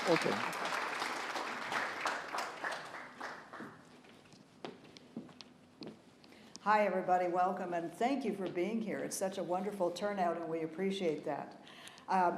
Okay. Hi, everybody. Welcome, and thank you for being here. It's such a wonderful turnout, and we appreciate that.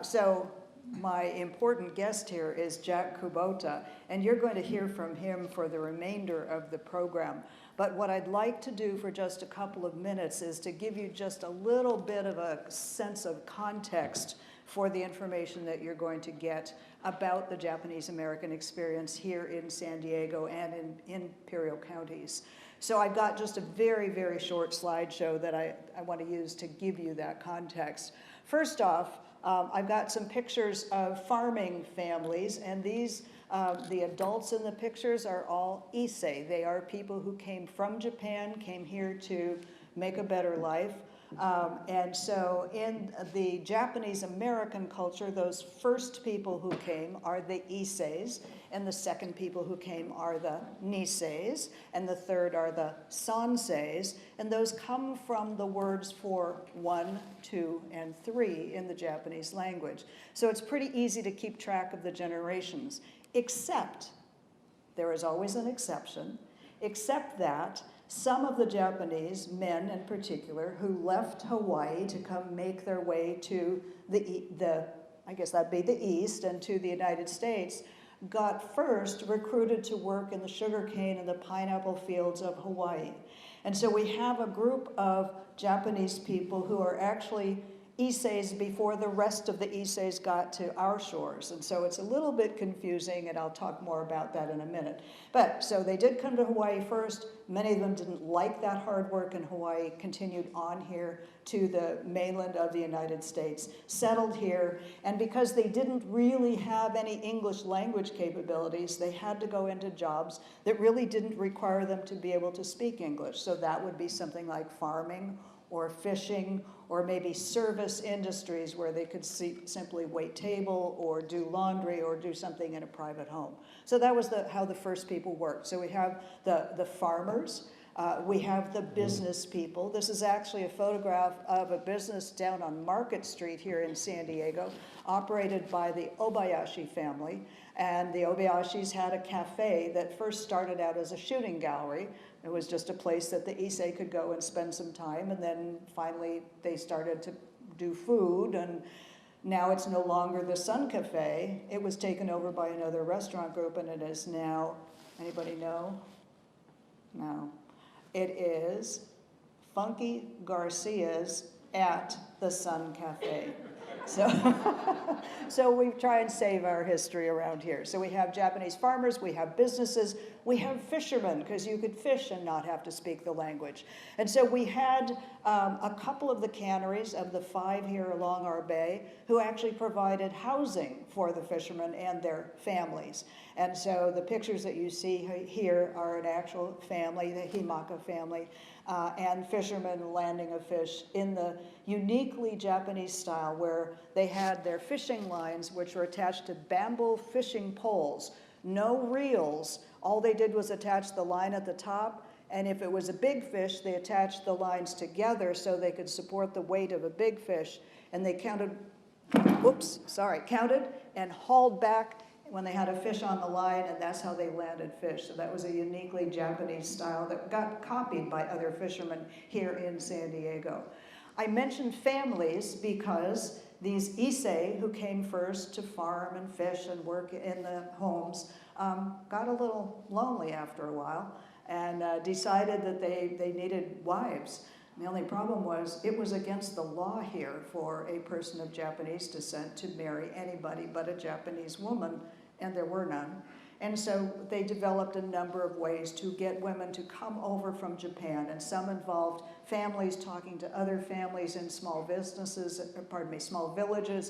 So my important guest here is Jack Kubota, and you're going to hear from him for the remainder of the program. But what I'd like to do for just a couple of minutes is to give you just a little bit of a sense of context for the information that you're going to get about the Japanese-American experience here in San Diego and in Imperial counties. So I've got just a very, very short slideshow that I want to use to give you that context. First off, I've got some pictures of farming families, and these, the adults in the pictures are all Issei. They are people who came from Japan, came here to make a better life. And so in the Japanese-American culture, those first people who came are the Isseis, and the second people who came are the Niseis, and the third are the Sanseis, and those come from the words for 1, 2, and 3 in the Japanese language. So it's pretty easy to keep track of the generations, except, there is always an exception, except that some of the Japanese, men in particular, who left Hawaii to come make their way to I guess that'd be the East and to the United States, got first recruited to work in the sugarcane and the pineapple fields of Hawaii. And so we have a group of Japanese people who are actually Isseis before the rest of the Isseis got to our shores. And so it's a little bit confusing, and I'll talk more about that in a minute. But so they did come to Hawaii first. Many of them didn't like that hard work in Hawaii, continued on here to the mainland of the United States, settled here, and because they didn't really have any English language capabilities, they had to go into jobs that really didn't require them to be able to speak English. So that would be something like farming or fishing, or maybe service industries where they could simply wait table or do laundry or do something in a private home. So that was how the first people worked. So we have the farmers, we have the business people. This is actually a photograph of a business down on Market Street here in San Diego, operated by the Obayashi family. And the Obayashis had a cafe that first started out as a shooting gallery. It was just a place that the Issei could go and spend some time, and then finally they started to do food, and now it's no longer the Sun Cafe. It was taken over by another restaurant group, and it is now, anybody know? No. It is Funky Garcia's at the Sun Cafe. So we try and save our history around here. So we have Japanese farmers, we have businesses, we have fishermen, because you could fish and not have to speak the language. And so we had a couple of the canneries of the 5 here along our bay who actually provided housing for the fishermen and their families. And so the pictures that you see here are an actual family, the Himaka family, and fishermen landing a fish in the uniquely Japanese style where they had their fishing lines, which were attached to bamboo fishing poles, no reels. All they did was attach the line at the top, and if it was a big fish, they attached the lines together so they could support the weight of a big fish, and they counted and hauled back when they had a fish on the line, and that's how they landed fish. So that was a uniquely Japanese style that got copied by other fishermen here in San Diego. I mentioned families because these Issei, who came first to farm and fish and work in the homes, got a little lonely after a while and decided that they needed wives. The only problem was it was against the law here for a person of Japanese descent to marry anybody but a Japanese woman, and there were none. And so they developed a number of ways to get women to come over from Japan, and some involved families talking to other families in small villages,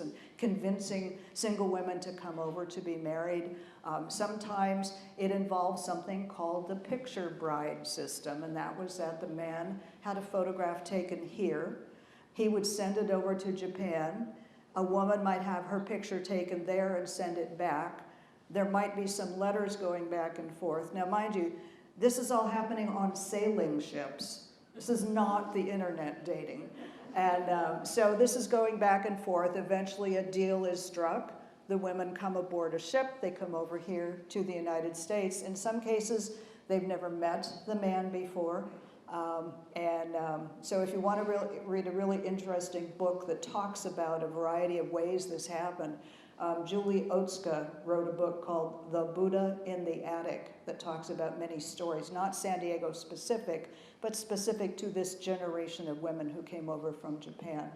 and convincing single women to come over to be married. Sometimes it involved something called the picture bride system, and that was that the man had a photograph taken here. He would send it over to Japan. A woman might have her picture taken there and send it back. There might be some letters going back and forth. Now, mind you, this is all happening on sailing ships. This is not the internet dating. And so this is going back and forth. Eventually a deal is struck. the women come aboard a ship, they come over here to the United States. In some cases, they've never met the man before. So if you want to read a really interesting book that talks about a variety of ways this happened, Julie Otska wrote a book called The Buddha in the Attic that talks about many stories, not San Diego specific, but specific to this generation of women who came over from Japan.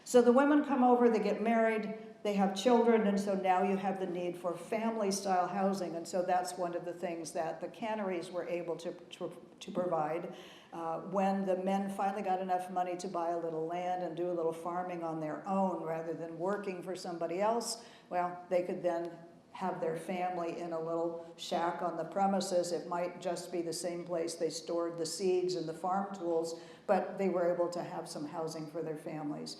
So the women come over, they get married, they have children, and so now you have the need for family-style housing, and so that's one of the things that the canneries were able to provide. When the men finally got enough money to buy a little land and do a little farming on their own rather than working for somebody else, well, they could then have their family in a little shack on the premises. It might just be the same place they stored the seeds and the farm tools, but they were able to have some housing for their families.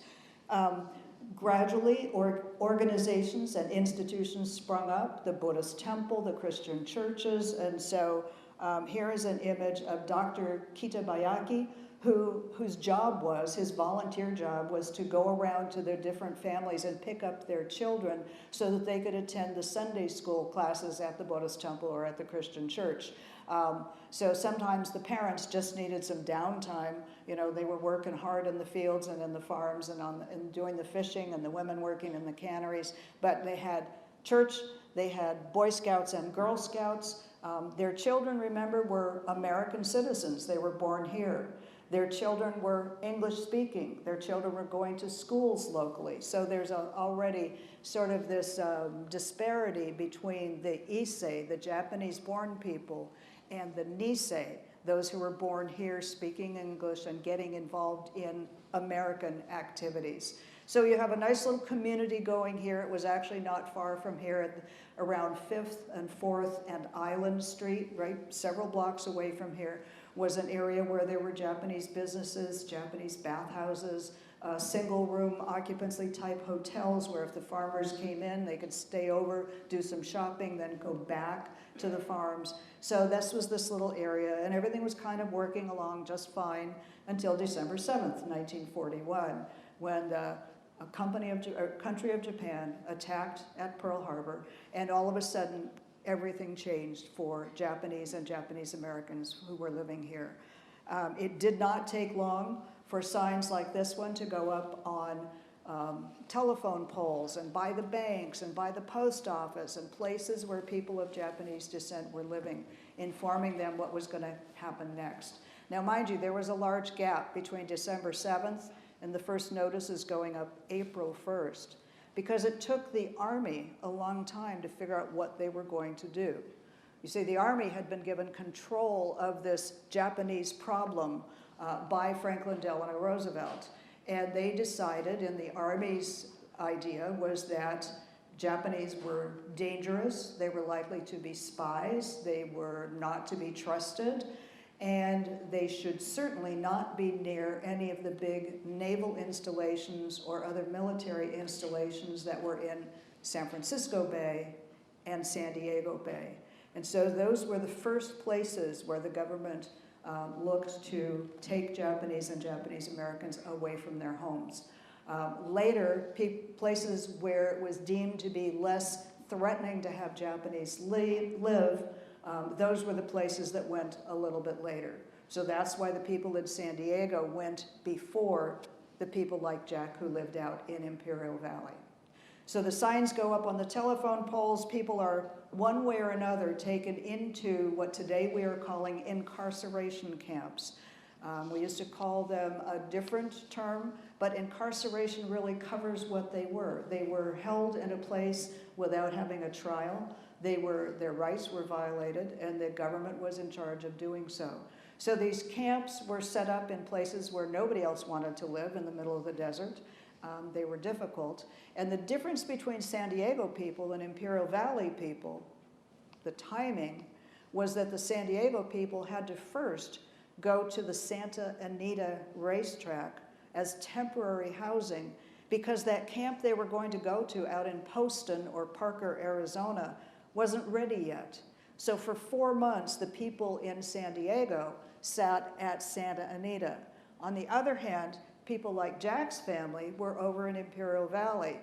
Gradually, organizations and institutions sprung up, the Buddhist temple, the Christian churches, and so here is an image of Dr. Kitabayaki, whose job was, his volunteer job was to go around to their different families and pick up their children so that they could attend the Sunday school classes at the Buddhist temple or at the Christian church. So sometimes the parents just needed some downtime. You know, they were working hard in the fields and in the farms and doing the fishing, and the women working in the canneries, but they had church, they had Boy Scouts and Girl Scouts. Their children, remember, were American citizens. They were born here. Their children were English speaking. Their children were going to schools locally. So there's already sort of this disparity between the Issei, the Japanese-born people, and the Nisei, those who were born here speaking English and getting involved in American activities. So you have a nice little community going here. It was actually not far from here, around 5th and 4th and Island Street, right? Several blocks away from here was an area where there were Japanese businesses, Japanese bathhouses, single room occupancy type hotels where if the farmers came in, they could stay over, do some shopping, then go back to the farms. So this was this little area, and everything was kind of working along just fine until December 7th, 1941, when a country of Japan attacked at Pearl Harbor, and all of a sudden everything changed for Japanese and Japanese Americans who were living here. It did not take long for signs like this one to go up on telephone poles and by the banks and by the post office and places where people of Japanese descent were living, informing them what was going to happen next. Now, mind you, there was a large gap between December 7th and the first notices going up April 1st, because it took the Army a long time to figure out what they were going to do. You see, the Army had been given control of this Japanese problem by Franklin Delano Roosevelt, and they decided, and the Army's idea was that Japanese were dangerous, they were likely to be spies, they were not to be trusted, and they should certainly not be near any of the big naval installations or other military installations that were in San Francisco Bay and San Diego Bay. And so those were the first places where the government looked to take Japanese and Japanese Americans away from their homes. Later, places where it was deemed to be less threatening to have Japanese live, those were the places that went a little bit later. So that's why the people in San Diego went before the people like Jack who lived out in Imperial Valley. So the signs go up on the telephone poles. People are one way or another taken into what today we are calling incarceration camps. We used to call them a different term, but incarceration really covers what they were. They were held in a place without having a trial. Their rights were violated, and the government was in charge of doing so. So these camps were set up in places where nobody else wanted to live, in the middle of the desert. They were difficult. And the difference between San Diego people and Imperial Valley people, the timing, was that the San Diego people had to first go to the Santa Anita racetrack as temporary housing, because that camp they were going to go to out in Poston or Parker, Arizona, wasn't ready yet. So for 4 months, the people in San Diego sat at Santa Anita. On the other hand, people like Jack's family were over in Imperial Valley.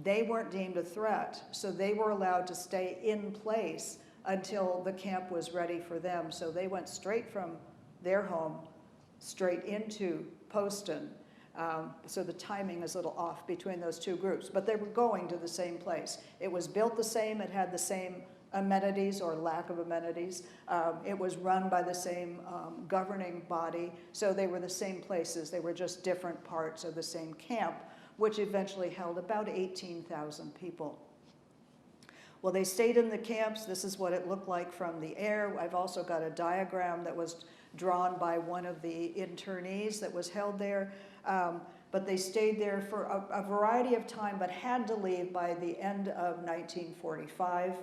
they weren't deemed a threat, so they were allowed to stay in place until the camp was ready for them. So they went straight from their home straight into Poston. So the timing is a little off between those two groups, but they were going to the same place. It was built the same, it had the same amenities or lack of amenities. It was run by the same governing body, so they were the same places. They were just different parts of the same camp, which eventually held about 18,000 people. Well, they stayed in the camps. This is what it looked like from the air. I've also got a diagram that was drawn by one of the internees that was held there. But they stayed there for a variety of time, but had to leave by the end of 1945.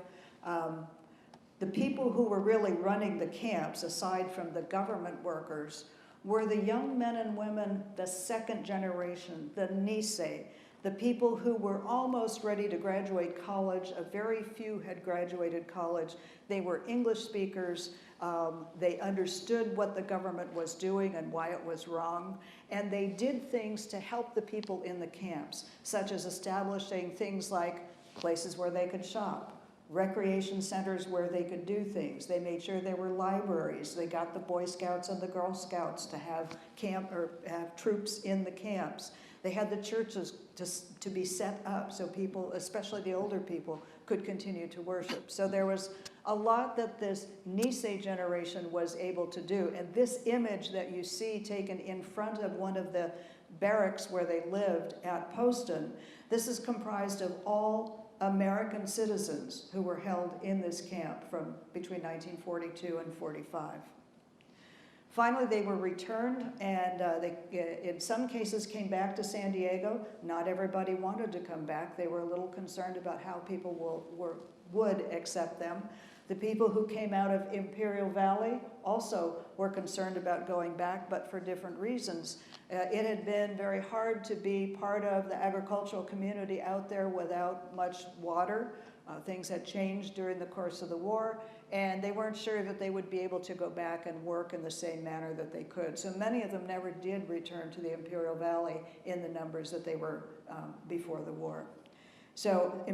The people who were really running the camps, aside from the government workers, were the young men and women, the second generation, the Nisei, the people who were almost ready to graduate college. A very few had graduated college. They were English speakers. They understood what the government was doing and why it was wrong. And they did things to help the people in the camps, such as establishing things like places where they could shop, recreation centers where they could do things. They made sure there were libraries. They got the Boy Scouts and the Girl Scouts to have have troops in the camps. They had the churches to be set up so people, especially the older people, could continue to worship. So there was a lot that this Nisei generation was able to do. And this image that you see taken in front of one of the barracks where they lived at Poston, this is comprised of all American citizens who were held in this camp from between 1942 and 45. Finally, they were returned, and they, in some cases, came back to San Diego. Not everybody wanted to come back. They were a little concerned about how people would accept them. The people who came out of Imperial Valley also were concerned about going back, but for different reasons. It had been very hard to be part of the agricultural community out there without much water. Things had changed during the course of the war, and they weren't sure that they would be able to go back and work in the same manner that they could. So many of them never did return to the Imperial Valley in the numbers that they were before the war. So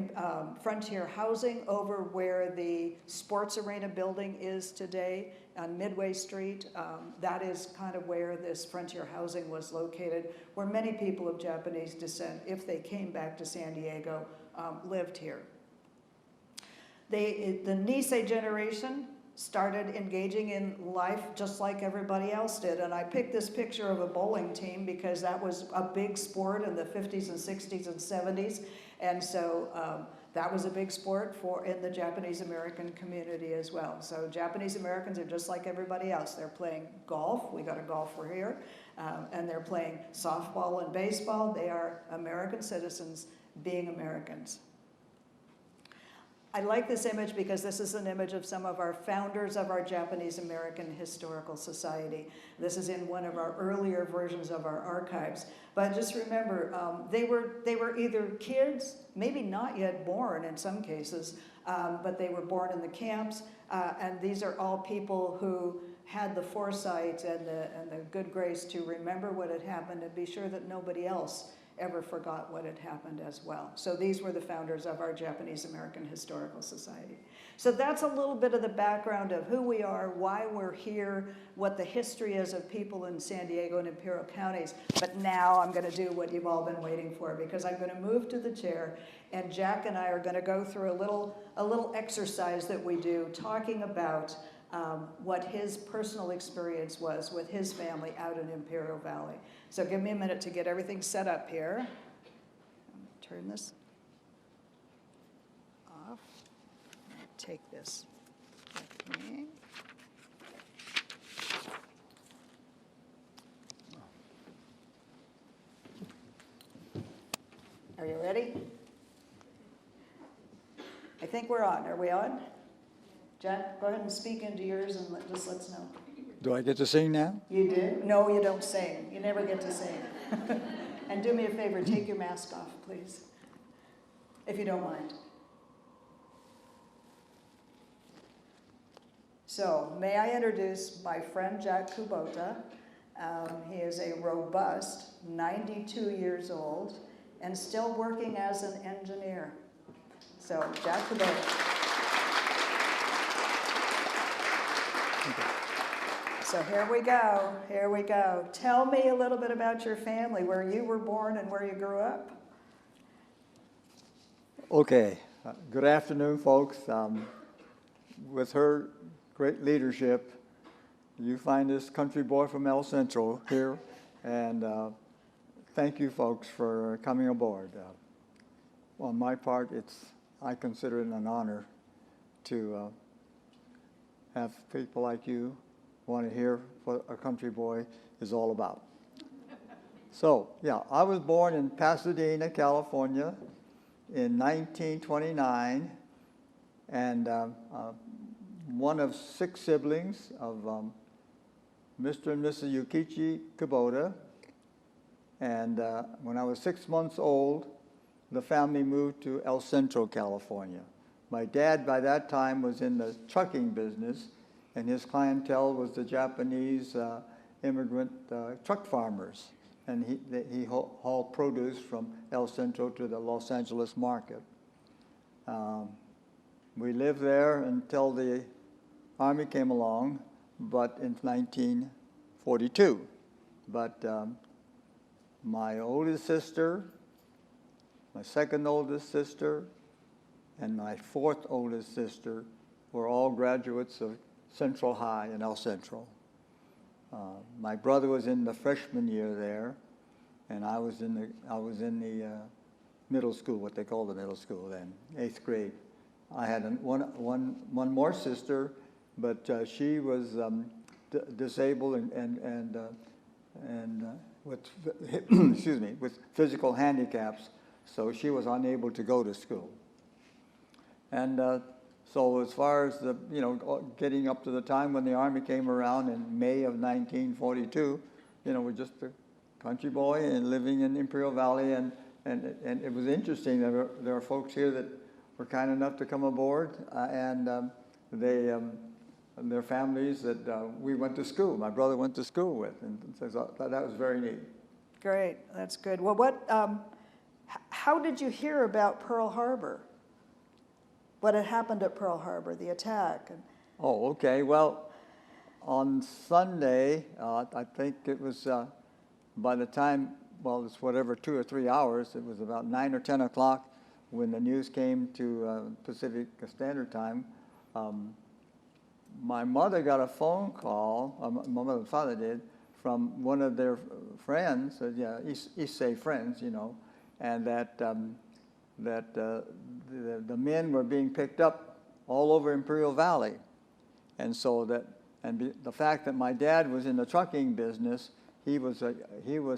Frontier Housing over where the sports arena building is today on Midway Street, that is kind of where this Frontier Housing was located, where many people of Japanese descent, if they came back to San Diego, lived here. The Nisei generation started engaging in life just like everybody else did. And I picked this picture of a bowling team because that was a big sport in the 50s and 60s and 70s. And so that was a big sport in the Japanese American community as well. So Japanese Americans are just like everybody else. They're playing golf. We got a golfer here. And they're playing softball and baseball. They are American citizens being Americans. I like this image because this is an image of some of our founders of our Japanese American Historical Society. This is in one of our earlier versions of our archives. But just remember, they were either kids, maybe not yet born in some cases, but they were born in the camps. And these are all people who had the foresight and the good grace to remember what had happened and be sure that nobody else ever forgot what had happened as well. So these were the founders of our Japanese American Historical Society. So that's a little bit of the background of who we are, why we're here, what the history is of people in San Diego and Imperial counties. But now I'm going to do what you've all been waiting for, because I'm going to move to the chair, and Jack and I are going to go through a little exercise that we do talking about what his personal experience was with his family out in Imperial Valley. So give me a minute to get everything set up here. Turn this off. Take this with me. Are you ready? I think we're on. Are we on? Jack, go ahead and speak into yours and just let us know. Do I get to sing now? You do? No, you don't sing. You never get to sing. And do me a favor, take your mask off, please, if you don't mind. So, may I introduce my friend Jack Kubota. He is a robust 92 years old. and still working as an engineer. So, Jack Kubota. So here we go. Tell me a little bit about your family, where you were born and where you grew up. Okay, good afternoon, folks. With her great leadership, you find this country boy from El Centro here, and thank you, folks, for coming aboard. On my part, I consider it an honor to have people like you want to hear what a country boy is all about. So, yeah, I was born in Pasadena, California in 1929, and one of 6 siblings of Mr. and Mrs. Yukichi Kubota. And when I was 6 months old, the family moved to El Centro, California. My dad, by that time, was in the trucking business, and his clientele was the Japanese immigrant truck farmers. And he hauled produce from El Centro to the Los Angeles market. We lived there until the Army came along, but in 1942. But my oldest sister, my second oldest sister, and my 4th oldest sister were all graduates of Central High in El Centro. My brother was in the freshman year there, and I was in the middle school, what they called the middle school then, 8th grade. I had one more sister, but she was disabled and with excuse me, with physical handicaps, so she was unable to go to school. And so as far as getting up to the time when the Army came around in May of 1942, we're just a country boy and living in Imperial Valley, and it was interesting that there are folks here that were kind enough to come aboard, and their families that we went to school. My brother went to school with, and so that was very neat. Great, that's good. Well, how did you hear about Pearl Harbor? What had happened at Pearl Harbor, the attack? Oh, okay. Well, on Sunday, I think it was by the time, it's whatever, 2 or 3 hours, it was about 9 or 10 o'clock when the news came to Pacific Standard Time. My mother got a phone call, my mother and father did, from one of their friends, East Bay friends, and that the men were being picked up all over Imperial Valley. And so the fact that my dad was in the trucking business, he was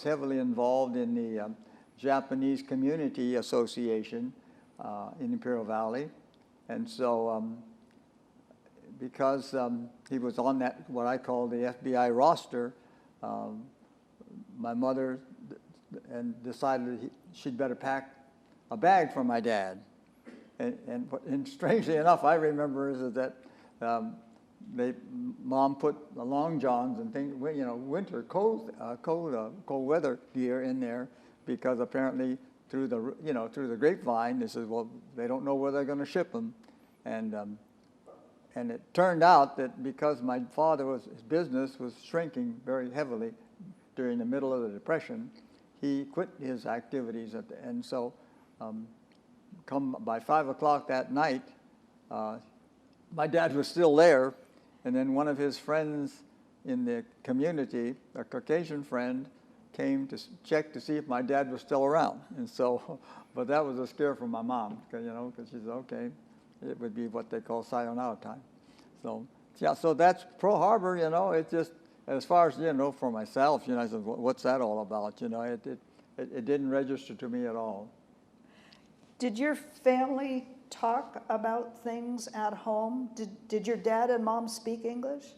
heavily involved in the Japanese Community Association in Imperial Valley. And so because he was on that, what I call the FBI roster, my mother decided she'd better pack a bag for my dad. And strangely enough, I remember is that Mom put the long johns and things, winter cold weather gear in there, because apparently through the grapevine, they said, well, they don't know where they're going to ship them, and it turned out that because my his business was shrinking very heavily during the middle of the Depression, he quit his activities and so. By 5 o'clock that night, my dad was still there, and then one of his friends in the community, a Caucasian friend, came to check to see if my dad was still around. And so, but that was a scare for my mom, because she said, okay, it would be what they call sayonara time. So, yeah, so that's Pearl Harbor, it's just, as far as, for myself, I said, what's that all about? It didn't register to me at all. Did your family talk about things at home? Did your dad and mom speak English?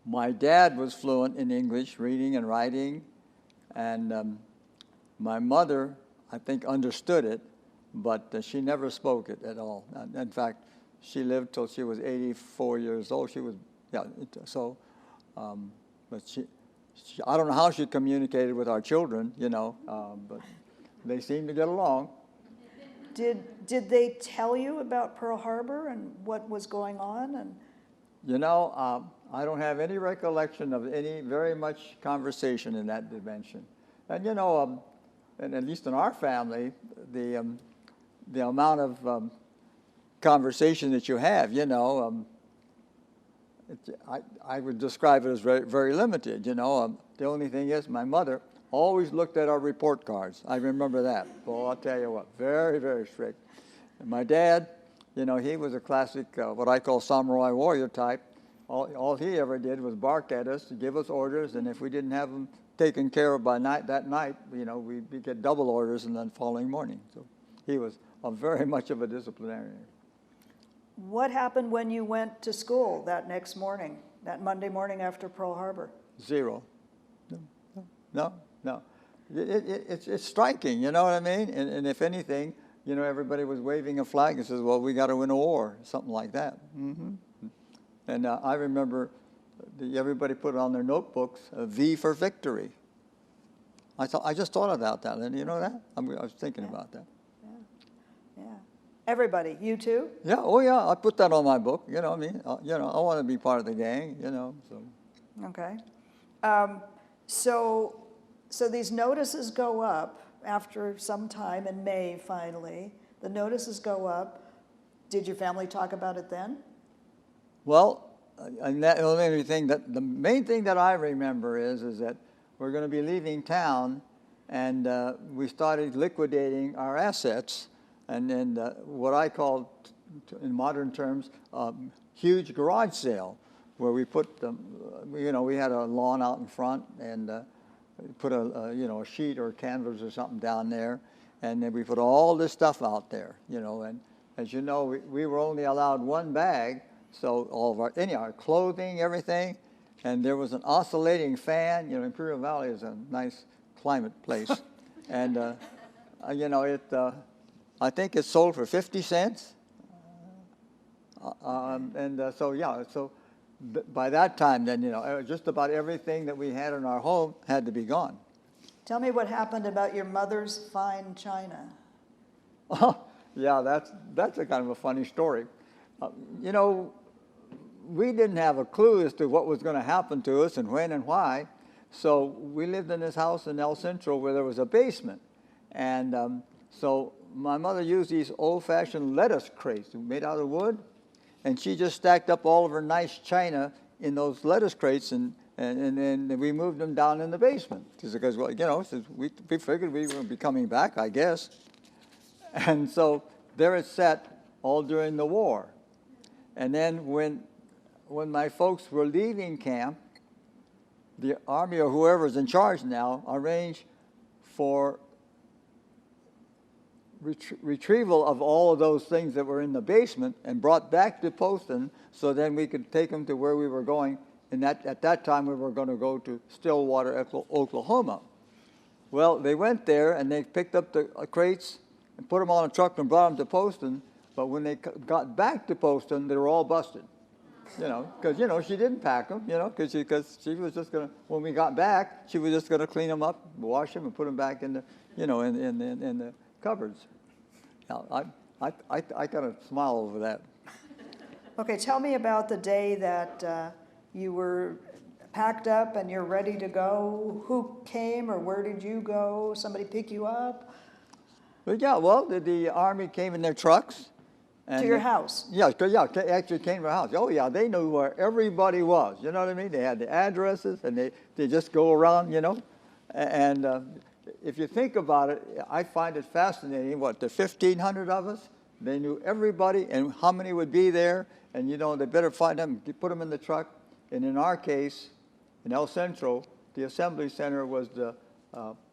My dad was fluent in English, reading and writing, and my mother, I think, understood it, but she never spoke it at all. In fact, she lived till she was 84 years old. She was, but she I don't know how she communicated with our children, but they seemed to get along. Did they tell you about Pearl Harbor and what was going on? And You know, I don't have any recollection of any very much conversation in that dimension. And you know, and at least in our family, the amount of conversation that you have, you know, I would describe it as very, very limited. You know, the only thing is, my mother always looked at our report cards. I remember that. Well, I'll tell you what, very, very strict. And my dad, you know, he was a classic, what I call samurai warrior type. All he ever did was bark at us, give us orders, and if we didn't have them taken care of by that night, you know, we'd get double orders and then following morning. So he was very much of a disciplinarian. what happened when you went to school that next morning, that Monday morning after Pearl Harbor? Zero. No. It's striking, you know what I mean? And if anything, you know, everybody was waving a flag and says, well, we got to win a war, something like that. Mm-hmm. And I remember everybody put on their notebooks a V for victory. I just thought about that, and you know that? I was thinking about that. Yeah. Everybody, you too? Yeah, oh yeah, I put that on my book, you know what I mean? You know, I want to be part of the gang, you know, so. Okay. So these notices go up after some time in May, finally. The notices go up. Did your family talk about it then? Well, and the main thing that I remember is that we're going to be leaving town, and we started liquidating our assets, and what I call, in modern terms, huge garage sale, where we put them. You know, we had a lawn out in front, and put a sheet or canvas or something down there, and then we put all this stuff out there. You know, and as you know, we were only allowed one bag. So all of our clothing, everything, and there was an oscillating fan. You know, Imperial Valley is a nice climate place, and you know, I think it sold for 50 cents, so by that time, then, you know, just about everything that we had in our home had to be gone. Tell me what happened about your mother's fine china. Oh, yeah, that's a kind of a funny story. You know, we didn't have a clue as to what was going to happen to us and when and why. So we lived in this house in El Centro where there was a basement. And so my mother used these old-fashioned lettuce crates made out of wood. And she just stacked up all of her nice china in those lettuce crates, and we moved them down in the basement. Because, well, you know, we figured we would be coming back, I guess. And so there it sat all during the war. And then when my folks were leaving camp, the Army or whoever's in charge now arranged for retrieval of all of those things that were in the basement and brought back to Poston, so then we could take them to where we were going. And at that time, we were going to go to Stillwater, Oklahoma. Well, they went there and they picked up the crates and put them on a truck and brought them to Poston. But when they got back to Poston, they were all busted. You know, because, you know, she didn't pack them, you know, because she was just going to, when we got back, she was just going to clean them up, wash them, and put them back in the, you know, in the cupboards. Now, I kind of smile over that. Okay, tell me about the day that you were packed up and you're ready to go. Who came or where did you go? Somebody pick you up? But yeah, well, the Army came in their trucks. To your house? Yeah, actually came to our house. Oh, yeah, they knew where everybody was. You know what I mean? They had the addresses, and they just go around, you know. And if you think about it, I find it fascinating. What, the 1,500 of us? They knew everybody and how many would be there. And, you know, they better find them, put them in the truck. And in our case, in El Centro, the assembly center was the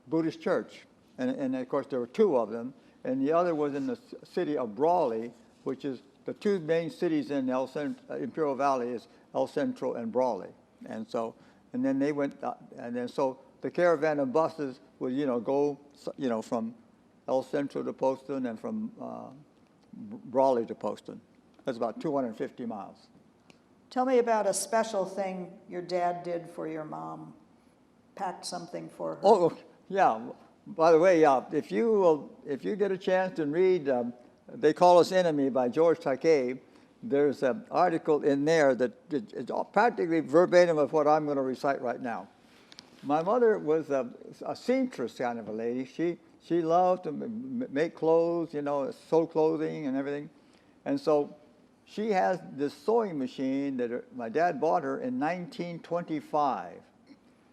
Buddhist church. And, of course, there were two of them. And the other was in the city of Brawley, which is the two main cities in Imperial Valley is El Centro and Brawley. And then they went, so the caravan of buses would, you know, go, you know, from El Centro to Poston and from Brawley to Poston. That's about 250 miles. Tell me about a special thing your dad did for your mom. Packed something for her. Oh, yeah. By the way, if you get a chance to read, They Call Us Enemy by George Takei, there's an article in there that it's practically verbatim of what I'm going to recite right now. My mother was a seamstress kind of a lady. She loved to make clothes, sew clothing and everything. And so she has this sewing machine that my dad bought her in 1925.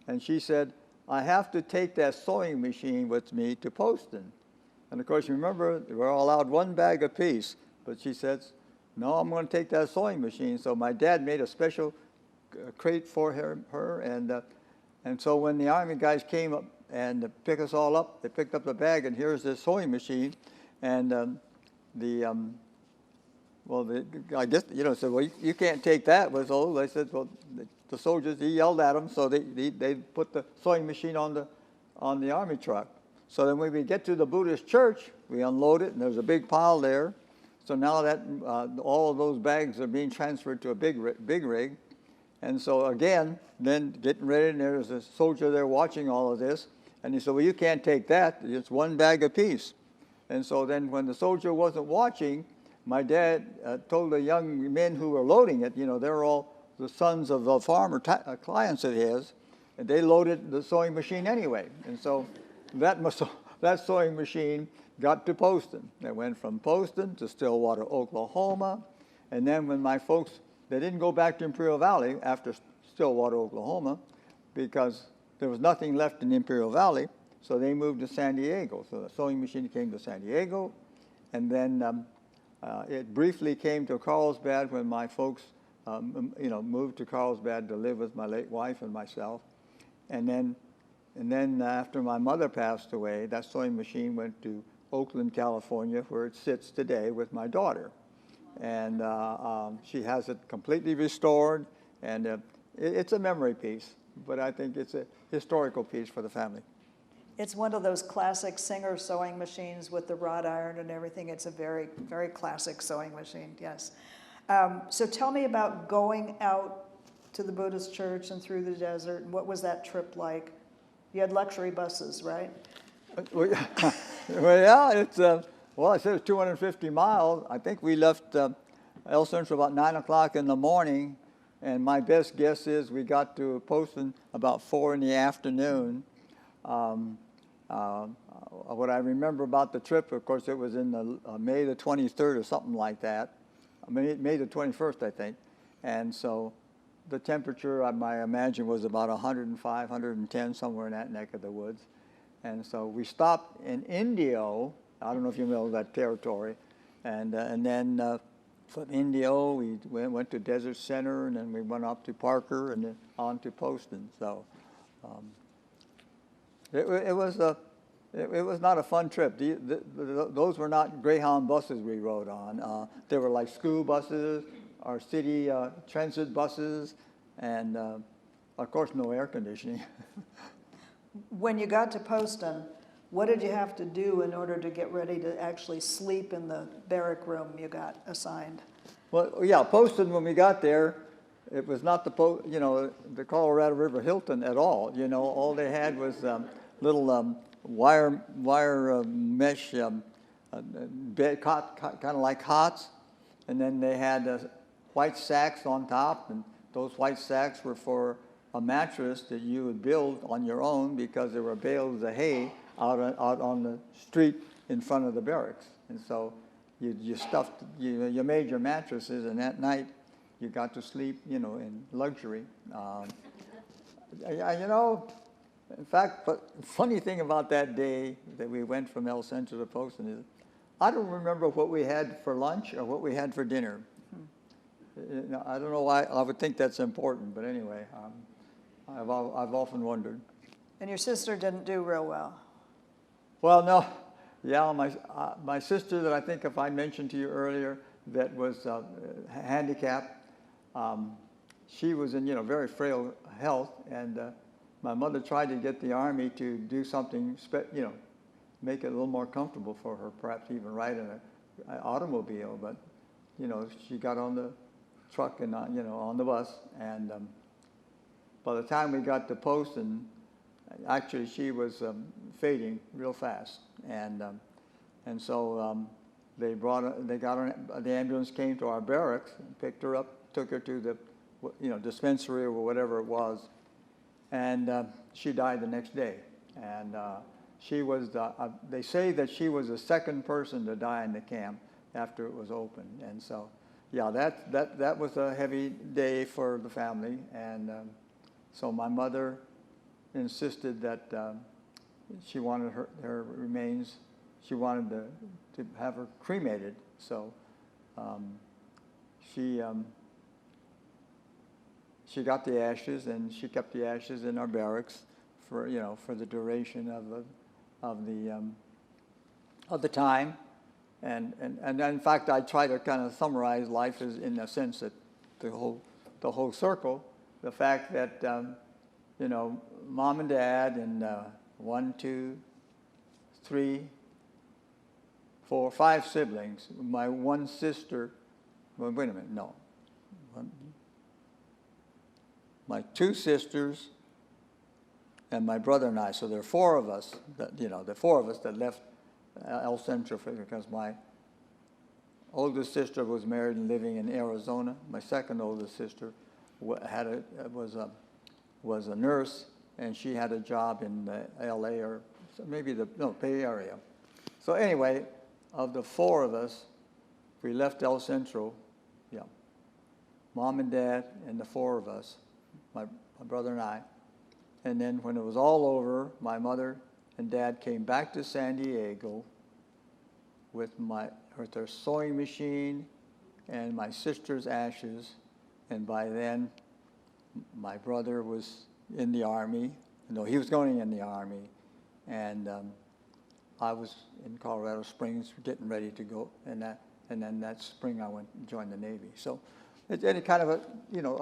And she said, I have to take that sewing machine with me to Poston. And of course, you remember, we were allowed one bag apiece. But she says, no, I'm going to take that sewing machine. So my dad made a special crate for her. And so when the Army guys came up and pick us all up, they picked up the bag, and here's this sewing machine. And I guess, said, well, you can't take that. So they said, well, the soldiers, he yelled at them, so they put the sewing machine on the Army truck. So then when we get to the Buddhist church, we unload it, and there's a big pile there. So now that all of those bags are being transferred to a big rig. And so again, then getting ready, and there's a soldier there watching all of this. And he said, well, you can't take that. It's one bag apiece. And so then when the soldier wasn't watching, my dad told the young men who were loading it, they're all the sons of the farmer clients of his, and they loaded the sewing machine anyway. And so that sewing machine got to Poston. They went from Poston to Stillwater, Oklahoma. And then when my folks, they didn't go back to Imperial Valley after Stillwater, Oklahoma, because there was nothing left in Imperial Valley, so they moved to San Diego. So the sewing machine came to San Diego, and then it briefly came to Carlsbad when my folks, moved to Carlsbad to live with my late wife and myself. And then after my mother passed away, that sewing machine went to Oakland, California, where it sits today with my daughter. And she has it completely restored, and it's a memory piece, but I think it's a historical piece for the family. It's one of those classic Singer sewing machines with the wrought iron and everything. It's a very, very classic sewing machine, yes. So tell me about going out to the Buddhist church and through the desert. And what was that trip like? You had luxury buses, right? Well, yeah, it's, I said it's 250 miles. I think we left El Centro about 9 o'clock in the morning, and my best guess is we got to Poston about 4 in the afternoon. What I remember about the trip, of course, it was in the May the 23rd or something like that. May the 21st, I think. And so the temperature, I imagine, was about 105, 110, somewhere in that neck of the woods. And so we stopped in Indio. I don't know if you know that territory. And then from Indio, we went to Desert Center, and then we went up to Parker, and then on to Poston. So it was not a fun trip. Those were not Greyhound buses we rode on. They were like school buses or city transit buses, and of course no air conditioning. When you got to Poston, what did you have to do in order to get ready to actually sleep in the barrack room you got assigned? Well, yeah, Poston, when we got there, it was not the Colorado River Hilton at all. All they had was little wire mesh bed cot, kind of like cots, and then they had white sacks on top, and those white sacks were for a mattress that you would build on your own because there were bales of hay out on the street in front of the barracks. And so you stuffed, you made your mattresses, and at night you got to sleep, in luxury. In fact, but funny thing about that day that we went from El Centro to Poston is, I don't remember what we had for lunch or what we had for dinner. I don't know why I would think that's important, but anyway, I've often wondered. And your sister didn't do real well. Well, no, yeah, my sister that I think if I mentioned to you earlier that was handicapped, she was in very frail health, and my mother tried to get the Army to do something, make it a little more comfortable for her, perhaps even ride in an automobile. But she got on the truck and on the bus, and by the time we got to Poston, actually she was fading real fast, and so they got her. The ambulance came to our barracks and picked her up, took her to the dispensary or whatever it was, and she died the next day. And she was they say that she was the second person to die in the camp after it was opened. And so, yeah, that was a heavy day for the family. And so my mother insisted that she wanted her remains. She wanted to have her cremated. So she got the ashes, and she kept the ashes in our barracks for the duration of the time, and in fact I try to kind of summarize life as in the sense that the whole circle, the fact that mom and dad and 1, 2, 3, 4, 5 siblings. My one sister. Well, wait a minute, no. My 2 sisters and my brother and I. So there are 4 of us that left El Centro because my oldest sister was married and living in Arizona. My second oldest sister was a nurse, and she had a job in L.A. or maybe Bay Area. So anyway, of the 4 of us, we left El Centro. Yeah, mom and dad and the 4 of us. My brother and I. And then when it was all over, my mother and dad came back to San Diego with their sewing machine and my sister's ashes. And by then, my brother was in the Army. No, he was going in the Army. And I was in Colorado Springs getting ready to go. And then that spring I went and joined the Navy. So it's any kind of a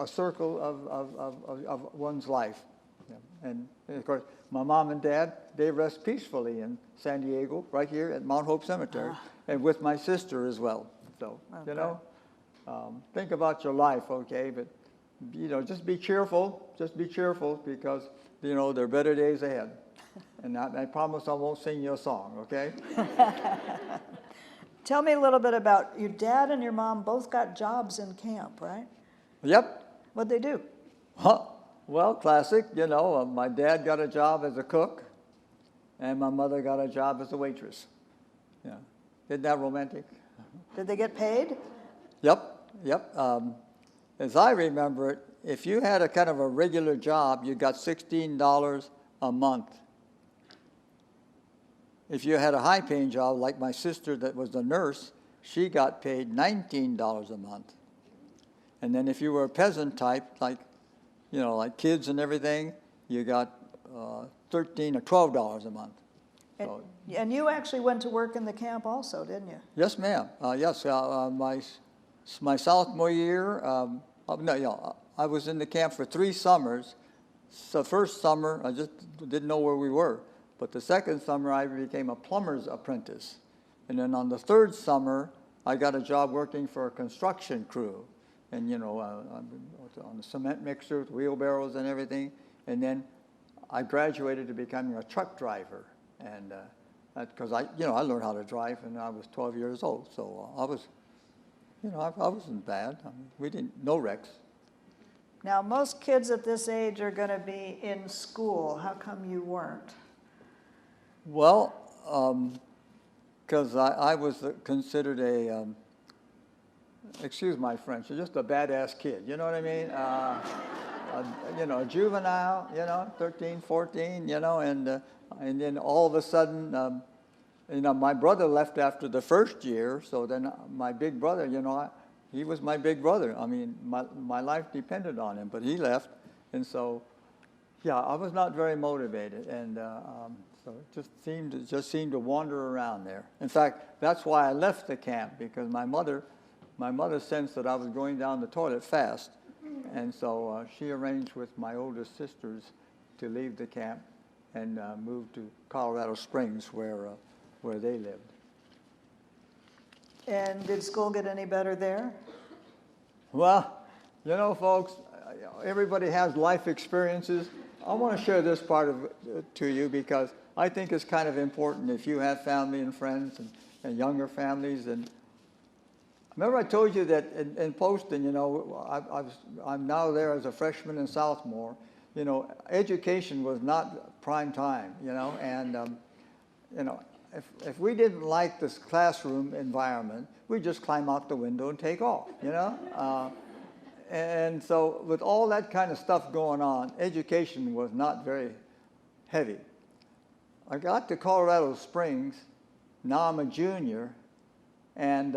circle of one's life. Yeah. And of course, my mom and dad, they rest peacefully in San Diego, right here at Mount Hope Cemetery, and with my sister as well. So, think about your life, okay? But, just be cheerful. Just be cheerful because, there are better days ahead. And I promise I won't sing you a song, okay? Tell me a little bit about your dad and your mom both got jobs in camp, right? Yep. What'd they do? Well, classic, my dad got a job as a cook, and my mother got a job as a waitress. Yeah. Isn't that romantic? Did they get paid? Yep. As I remember it, if you had a kind of a regular job, you got $16 a month. If you had a high-paying job, like my sister that was a nurse, she got paid $19 a month. And then if you were a peasant type, like kids and everything, you got $13 or $12 a month. And you actually went to work in the camp also, didn't you? Yes, ma'am. Yes, my sophomore year, I was in the camp for 3 summers. So first summer, I just didn't know where we were. But the second summer, I became a plumber's apprentice. And then on the 3rd summer, I got a job working for a construction crew. And, on the cement mixer with wheelbarrows and everything. And then I graduated to becoming a truck driver. And because I learned how to drive when I was 12 years old. So I was, I wasn't bad. I mean, we didn't, no wrecks. Now, most kids at this age are going to be in school. How come you weren't? Well, because I was considered excuse my French, just a badass kid, you know what I mean? A juvenile, 13, 14, and then all of a sudden, my brother left after the first year, so then my big brother, he was my big brother. I mean, my life depended on him, but he left, and so, yeah, I was not very motivated, and so it just seemed to wander around there. In fact, that's why I left the camp, because my mother sensed that I was going down the toilet fast, and so she arranged with my oldest sisters to leave the camp and move to Colorado Springs, where they lived. And did school get any better there? Well, folks, everybody has life experiences. I want to share this part of to you because I think it's kind of important if you have family and friends and younger families. And remember I told you that in Poston, you know, I'm now there as a freshman and sophomore. You know, education was not prime time, you know, and, you know, if we didn't like this classroom environment, we'd just climb out the window and take off, you know. And so with all that kind of stuff going on, education was not very heavy. I got to Colorado Springs. Now I'm a junior and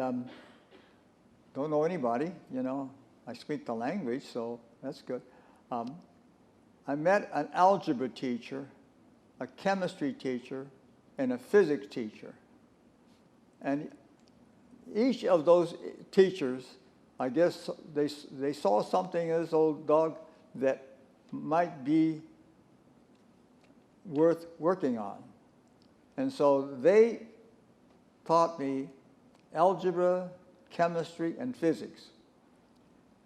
don't know anybody, you know. I speak the language, so that's good. I met an algebra teacher, a chemistry teacher, and a physics teacher. And each of those teachers, I guess they saw something in this old dog that might be worth working on. And so they taught me algebra, chemistry, and physics.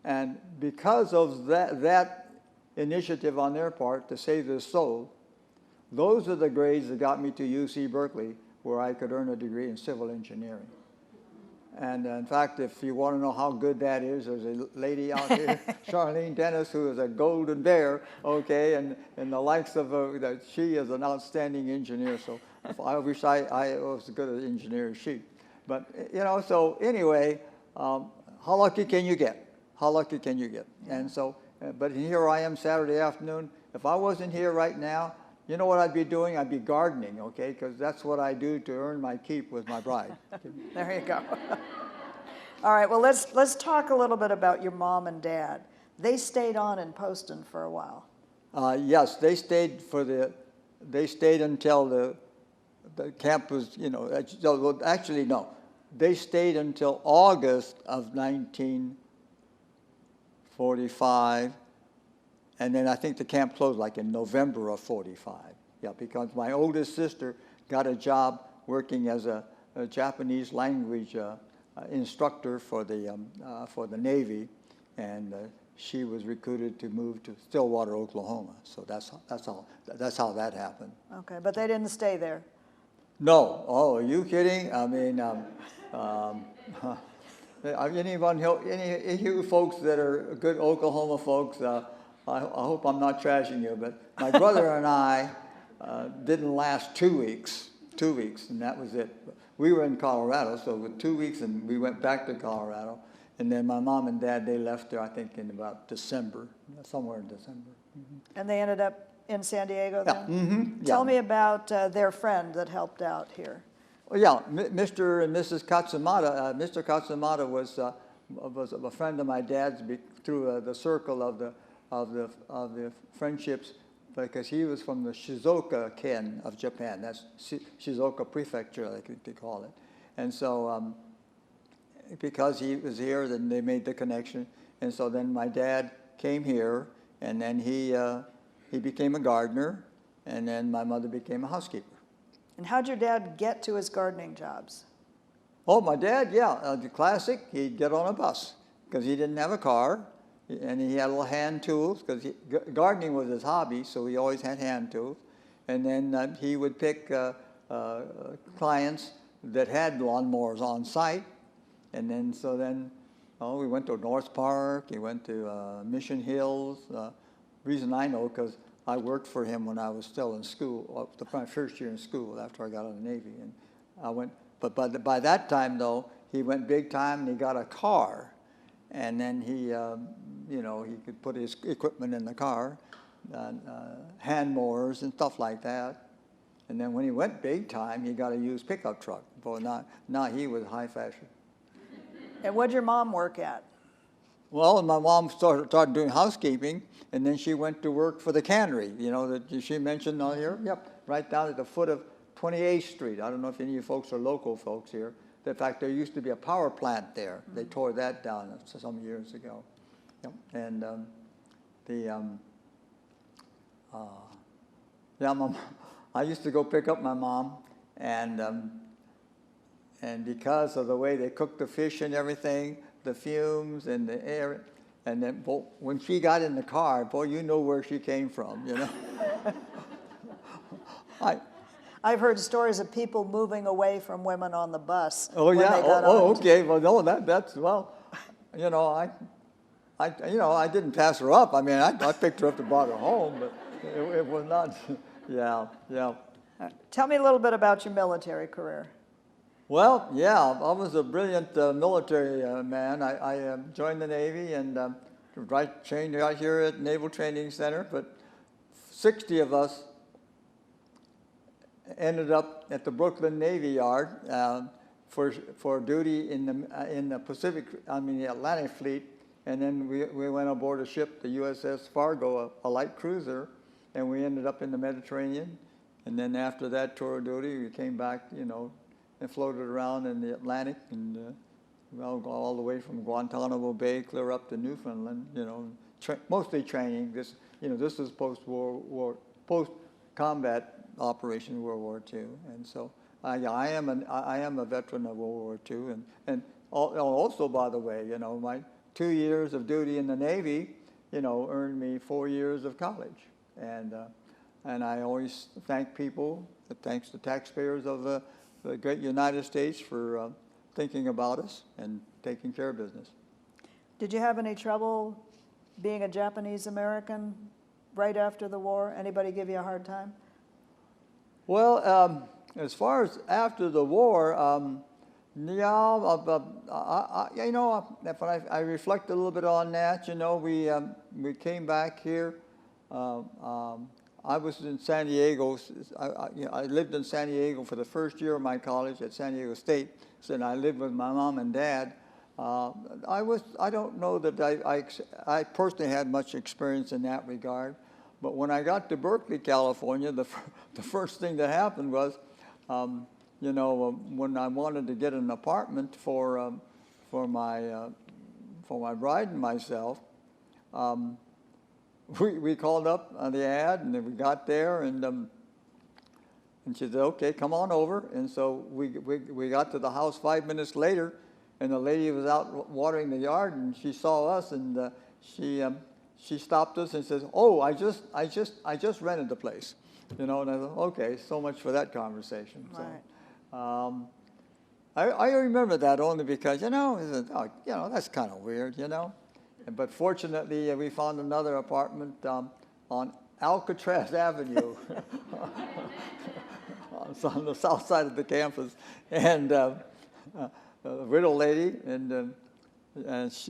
And because of that initiative on their part to save their soul, those are the grades that got me to UC Berkeley, where I could earn a degree in civil engineering. And in fact, if you want to know how good that is, there's a lady out here, Charlene Dennis, who is a golden bear, okay, and the likes of that she is an outstanding engineer. So I wish I was as good an engineer as she. But you know, so anyway, how lucky can you get? How lucky can you get? And so, but here I am Saturday afternoon. If I wasn't here right now, you know what I'd be doing? I'd be gardening, okay? Because that's what I do to earn my keep with my bride. There you go. All right, well, let's talk a little bit about your mom and dad. They stayed on in Poston for a while. Yes, they stayed until the camp was, you know, actually no. They stayed until August of 1945. And then I think the camp closed like in November of 45. Yeah, because my oldest sister got a job working as a Japanese language instructor for the Navy, and she was recruited to move to Stillwater, Oklahoma. So that's how that happened. Okay, but they didn't stay there. No. Oh, are you kidding? I mean, any of you folks that are good Oklahoma folks. I hope I'm not trashing you, but my brother and I didn't last 2 weeks, and that was it. We were in Colorado, so with 2 weeks, and we went back to Colorado, and then my mom and dad, they left there, I think, in about December, somewhere in December. Mm-hmm. And they ended up in San Diego then? Yeah. Mm-hmm. Tell me about their friend that helped out here. Well, yeah, Mr. and Mrs. Katsumata. Mr. Katsumata was a friend of my dad's through the circle of the friendships, because he was from the Shizuoka ken of Japan. That's Shizuoka Prefecture, like they call it. And so because he was here, then they made the connection. And so then my dad came here, and then he became a gardener, and then my mother became a housekeeper. And how'd your dad get to his gardening jobs? Oh, my dad, yeah, the classic, he'd get on a bus, because he didn't have a car. And he had little hand tools, because gardening was his hobby, so he always had hand tools. And then he would pick clients that had lawnmowers on site. And then, we went to North Park, he went to Mission Hills. Reason I know, because I worked for him when I was still in school, my first year in school after I got out of the Navy. And I went, but by that time, though, he went big time and he got a car. And then he could put his equipment in the car, hand mowers and stuff like that. And then when he went big time, he got a used pickup truck. Boy, now he was high fashion. And what'd your mom work at? Well, my mom started doing housekeeping, and then she went to work for the cannery, you know, that she mentioned on here. Yep, right down at the foot of 28th Street. I don't know if any of you folks are local folks here. In fact, there used to be a power plant there. They tore that down some years ago. Yep. And I used to go pick up my mom, and because of the way they cooked the fish and everything, the fumes and the air, And then when she got in the car, boy, you know where she came from, you know. I've heard stories of people moving away from women on the bus. Oh when yeah. they got Oh, on. okay. Well, no, that's well, you know, I didn't pass her up. I mean, I picked her up and brought her home, but it was not. Yeah, yeah. Tell me a little bit about your military career. Well, yeah, I was a brilliant military man. I joined the Navy and trained right here at Naval Training Center, but 60 of us ended up at the Brooklyn Navy Yard for duty in the the Atlantic Fleet, and then we went aboard a ship, the USS Fargo, a light cruiser, and we ended up in the Mediterranean, and then after that tour of duty, we came back, you know, and floated around in the Atlantic, and all the way from Guantanamo Bay clear up to Newfoundland, you know, mostly training. This is post-combat operation in World War II, and so I am a veteran of World War II, and also, by the way, you know, my 2 years of duty in the Navy, you know, earned me 4 years of college, and I always thank people, thanks to taxpayers of the great United States for thinking about us and taking care of business. Did you have any trouble being a Japanese American right after the war? Anybody give you a hard time? Well, as far as after the war, yeah, you know, if I reflect a little bit on that, you know, we came back here. I was in San Diego. I lived in San Diego for the first year of my college at San Diego State. So I lived with my mom and dad. I don't know that I personally had much experience in that regard. But when I got to Berkeley, California, the first thing that happened was, you know, when I wanted to get an apartment for my bride and myself, we called up on the ad, and then we got there, and she said, "Okay, come on over." And so we got to the house 5 minutes later, and the lady was out watering the yard, and she saw us, and she stopped us and says, "Oh, I just rented the place," you know. And I thought, okay, so much for that conversation. Right. So, I remember that only because, you know, that's kind of weird, you know. But fortunately, we found another apartment on Alcatraz Avenue, on the south side of the campus, and a widow lady, and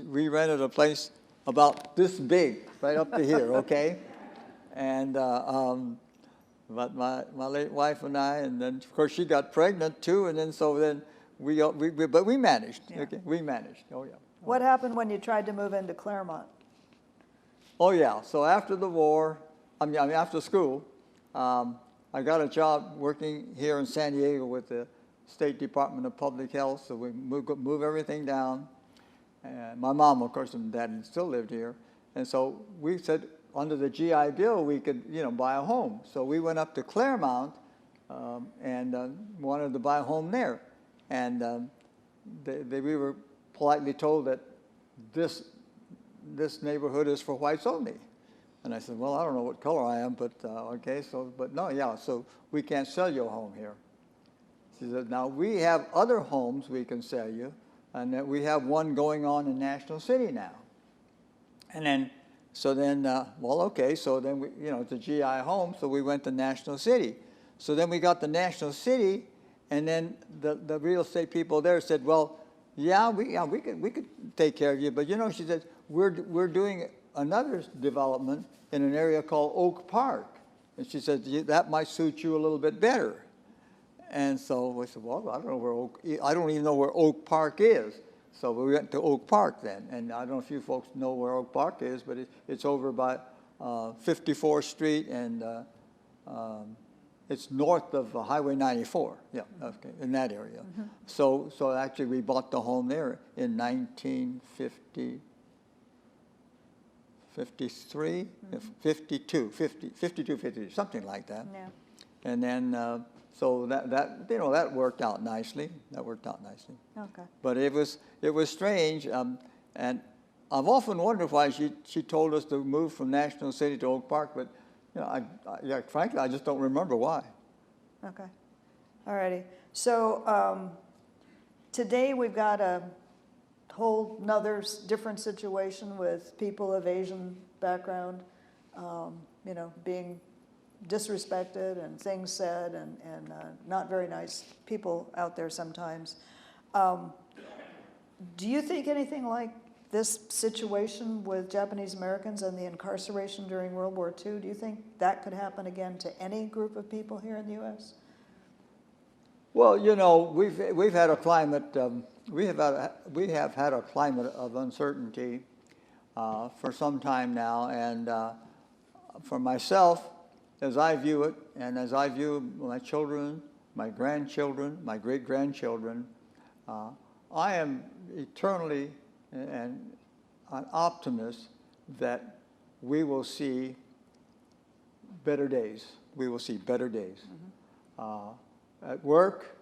we rented a place about this big, right up to here, okay? And but my late wife and I, and then of course she got pregnant too, and then but we managed. Yeah. Okay, we managed. Oh yeah. What happened when you tried to move into Claremont? Oh yeah. So after the war, after school, I got a job working here in San Diego with the State Department of Public Health. So we move everything down. And my mom, of course, and dad still lived here. And so we said, under the GI Bill, we could, you know, buy a home. So we went up to Claremont and wanted to buy a home there. And we were politely told that this neighborhood is for whites only. And I said, well, I don't know what color I am, but okay. So, but no, yeah. So we can't sell you a home here. She said, now we have other homes we can sell you. And that we have one going on in National City now. And then, well, okay, so then it's a GI home, so we went to National City. So then we got to National City, and then the real estate people there said, well, we could take care of you, but you know, she said, we're doing another development in an area called Oak Park. And she said, that might suit you a little bit better. And so we said, well, I don't even know where Oak Park is. So we went to Oak Park then. And I don't know if you folks know where Oak Park is, but it's over by 54th Street, and it's north of Highway 94. Yeah, okay, in that area. Mm-hmm. So actually we bought the home there in 1953, 52, something like that. Yeah. And then so that worked out nicely. Okay. But it was strange, and I've often wondered why she told us to move from National City to Oak Park, but yeah, frankly, I just don't remember why. Okay. All righty. So today we've got a whole nother different situation with people of Asian background, being disrespected and things said and not very nice people out there sometimes. Do you think anything like this situation with Japanese Americans and the incarceration during World War II, do you think that could happen again to any group of people here in the U.S.? Well, we've had a climate. We have had a climate of uncertainty for some time now, and for myself, as I view it, and as I view my children, my grandchildren, my great-grandchildren, I am eternally and an optimist that we will see better days. We will see better days. At work,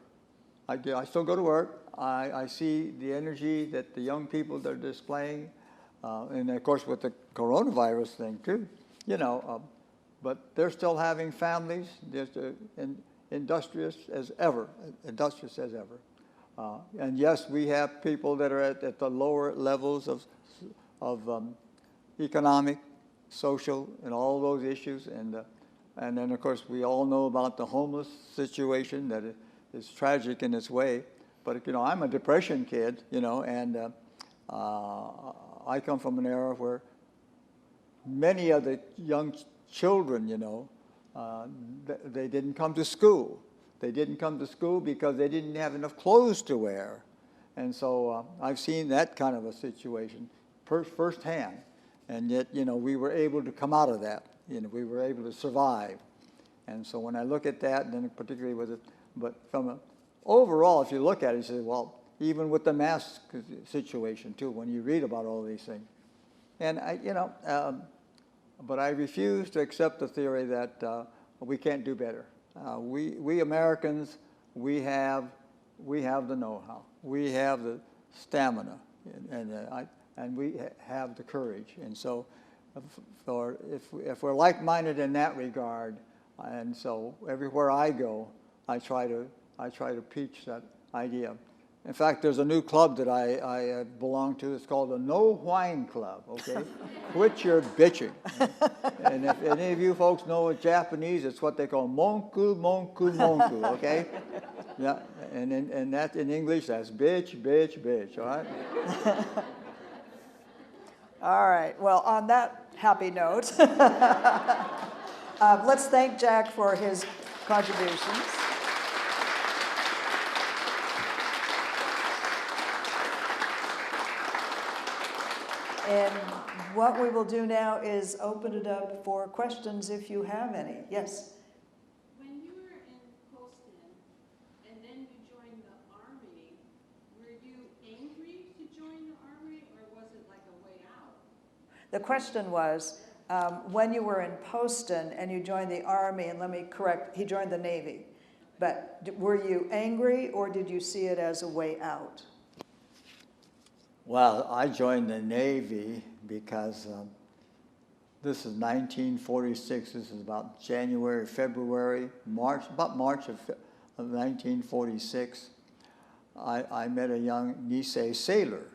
I still go to work. I see the energy that the young people are displaying, and of course with the coronavirus thing too, but they're still having families, just industrious as ever. And yes, we have people that are at the lower levels of economic, social, and all those issues. And then, of course, we all know about the homeless situation that is tragic in its way. But, I'm a Depression kid, and I come from an era where many of the young children, they didn't come to school. They didn't come to school because they didn't have enough clothes to wear. And so I've seen that kind of a situation firsthand. And yet, we were able to come out of that. We were able to survive. And so when I look at that, and then particularly with it, but overall, if you look at it, you say, well, even with the mask situation too, when you read about all these things. And but I refuse to accept the theory that we can't do better. We Americans, we have the know-how, we have the stamina, and we have the courage. And so, if we're like-minded in that regard, and so everywhere I go, I try to preach that idea. In fact, there's a new club that I belong to. It's called the No Whine Club, okay? Quit your bitching. And if any of you folks know Japanese, it's what they call monku, monku, monku, okay? Yeah, and that in English, that's bitch, bitch, bitch, all right? All right, well, on that happy note, let's thank Jack for his contributions. And what we will do now is open it up for questions if you have any. Yes? When you were in Poston and then you joined the Army, were you angry to join the Army or was it like a way out? The question was, when you were in Poston and you joined the Army, and let me correct, he joined the Navy, but were you angry or did you see it as a way out? Well, I joined the Navy because this is 1946. This is about January, February, March, about March of 1946. I met a young Nisei sailor,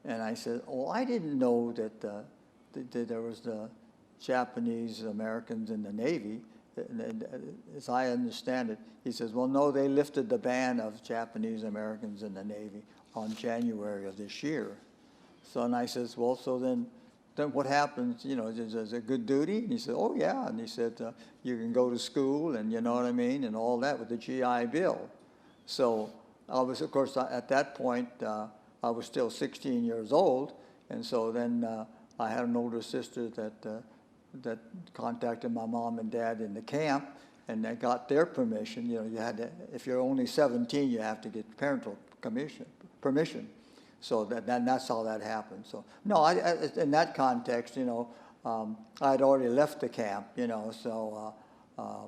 and I said, "Oh, I didn't know that there was the Japanese Americans in the Navy." And as I understand it, he says, "Well, no, they lifted the ban of Japanese Americans in the Navy on January of this year." So, and I says, "Well, so then what happens, is it good duty?" And he said, "Oh, yeah." And he said, "You can go to school and you know what I mean, and all that with the GI Bill." So I was, of course, at that point, I was still 16 years old. And so then I had an older sister that contacted my mom and dad in the camp, and they got their permission. You had to, if you're only 17, you have to get parental permission. So that's how that happened. So no, in that context, I'd already left the camp. So I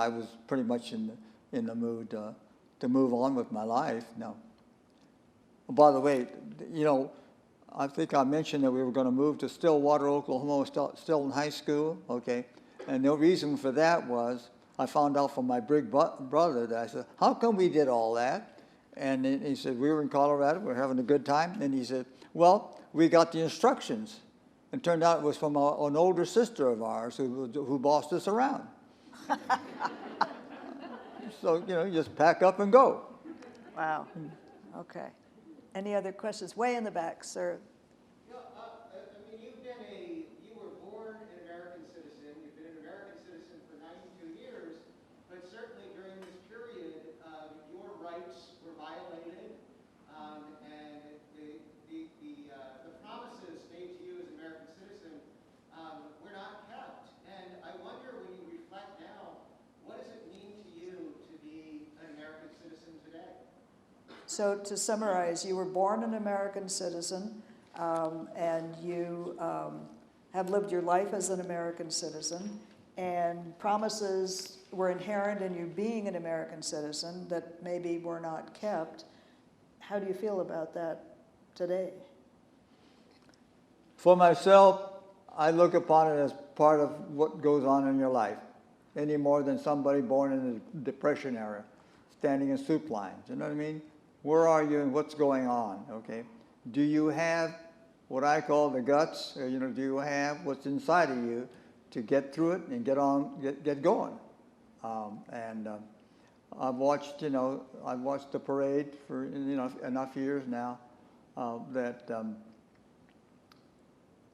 was pretty much in the mood to move on with my life. Now, By the way, you know, I think I mentioned that we were going to move to Stillwater, Oklahoma, still in high school, okay? And the reason for that was I found out from my big brother that I said, how come we did all that? And he said, we were in Colorado, we were having a good time. And he said, well, we got the instructions. And turned out it was from an older sister of ours who bossed us around. So, you know, you just pack up and go. Wow. Okay. Any other questions? Way in the back, sir. No, I mean, you were born an American citizen. You've been an American citizen for 92 years, but certainly during this period, your rights were violated, and the promises made to you as an American citizen were not kept. And I wonder, when you reflect now, what does it mean to you to be an American citizen today? So to summarize, you were born an American citizen, and you have lived your life as an American citizen, and promises were inherent in you being an American citizen that maybe were not kept. How do you feel about that today? For myself, I look upon it as part of what goes on in your life, any more than somebody born in the Depression era, standing in soup lines. You know what I mean? Where are you and what's going on? Okay, do you have what I call the guts? Or, you know, do you have what's inside of you to get through it and get going? I've watched, you know, I've watched the parade for, you know, enough years now that.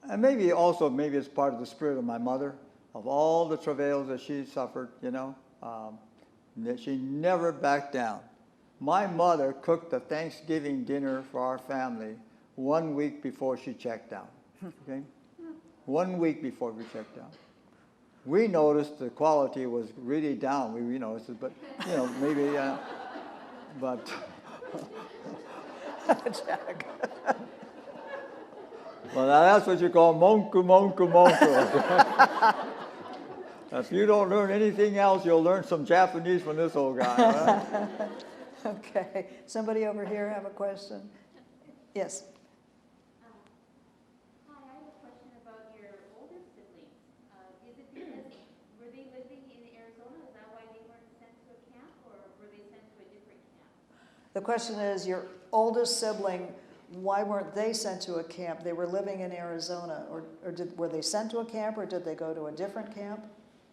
And maybe it's part of the spirit of my mother, of all the travails that she suffered, you know, that she never backed down. My mother cooked the Thanksgiving dinner for our family 1 week before she checked out, okay? 1 week before we checked out. We noticed the quality was really down. We noticed it, but, you know, maybe, but. Jack. Well, now that's what you call monku, monku, monku. If you don't learn anything else, you'll learn some Japanese from this old guy. Right? Okay. Somebody over here have a question? Yes. Hi, I have a question about your older siblings. Is it because, were they living in Arizona? Is that why they weren't sent to a camp, or were they sent to a different camp? The question is, your oldest sibling, why weren't they sent to a camp? They were living in Arizona, or were they sent to a camp, or did they go to a different camp?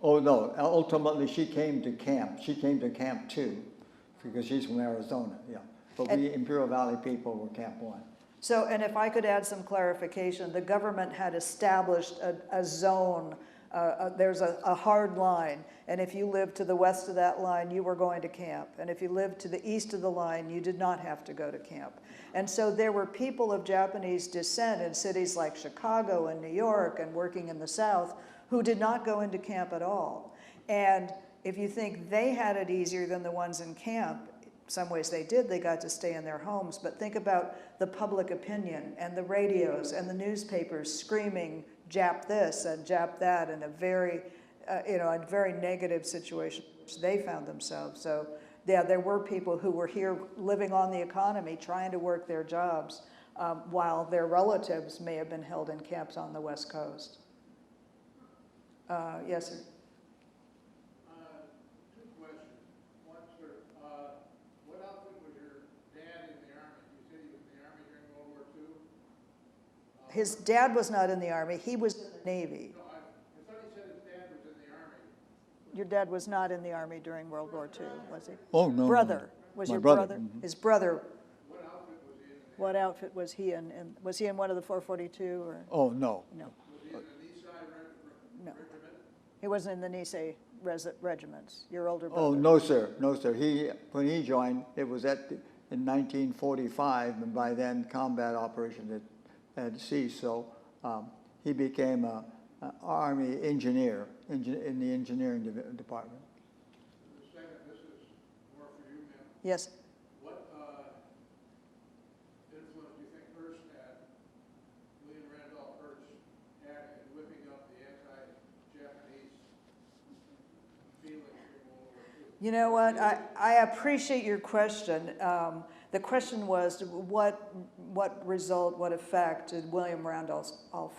Oh, no. Ultimately, she came to camp. She came to Camp 2 because she's from Arizona, yeah. But we Imperial Valley people were Camp 1. So, and if I could add some clarification, the government had established a zone. There's a hard line, and if you lived to the west of that line, you were going to camp. And if you lived to the east of the line, you did not have to go to camp. And so there were people of Japanese descent in cities like Chicago and New York and working in the South who did not go into camp at all. And if you think they had it easier than the ones in camp, in some ways they did, they got to stay in their homes, but think about the public opinion and the radios and the newspapers screaming Jap this and Jap that in a very, a very negative situation which they found themselves. So yeah, there were people who were here living on the economy, trying to work their jobs, while their relatives may have been held in camps on the West Coast. Yes, sir. Two questions. One, sir, what outfit was your dad in the Army? You said he was in the Army during World War II? His dad was not in the Army. He was in the Navy. No, I thought he said his dad was in the Army. Your dad was not in the Army during World War II, was he? Oh, no. Brother. Was My your brother. brother? Mhm. His brother. What outfit was he in? What outfit was he in? And was he in one of the 442 or? Oh, no. No, Was he in the Nisei no. regiment? He wasn't in the Nisei regiments. Your older brother. Oh, no, sir. No, sir. When he joined, it was in 1945, and by then combat operations had ceased. So he became an Army engineer in the engineering department. The second, this is more for you, ma'am. Yes. What influence do you think Hearst had, William Randolph Hearst had in whipping up the anti-Japanese feelings in World War II? You know what? I appreciate your question. The question was, what result, what effect did William Randolph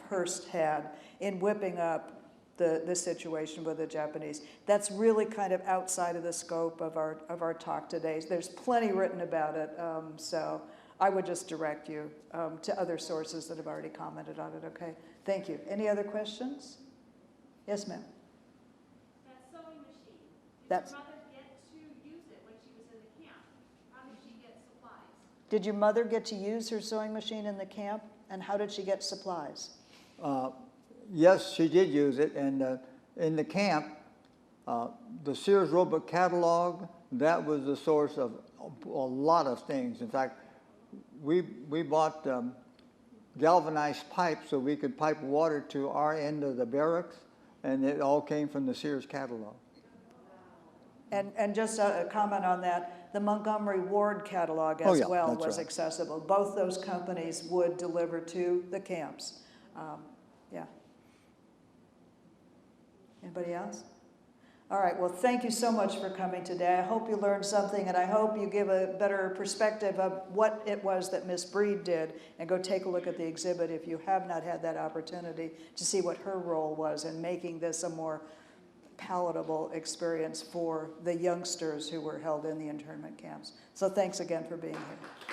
Hearst had in whipping up the situation with the Japanese? That's really kind of outside of the scope of our talk today. There's plenty written about it, so I would just direct you to other sources that have already commented on it, okay? Thank you. Any other questions? Yes, ma'am. That sewing machine, That's- did your mother get to use it when she was in the camp? How did she get supplies? Did your mother get to use her sewing machine in the camp, and how did she get supplies? Yes, she did use it, and in the camp, the Sears Roebuck catalog, that was the source of a lot of things. In fact, we bought galvanized pipes so we could pipe water to our end of the barracks, and it all came from the Sears catalog. And just a comment on that, the Montgomery Ward catalog Oh, as yeah, well that's was right. accessible. Both those companies would deliver to the camps. Yeah. Anybody else? All right, well, thank you so much for coming today. I hope you learned something, and I hope you give a better perspective of what it was that Miss Breed did, and go take a look at the exhibit if you have not had that opportunity to see what her role was in making this a more palatable experience for the youngsters who were held in the internment camps. So thanks again for being here.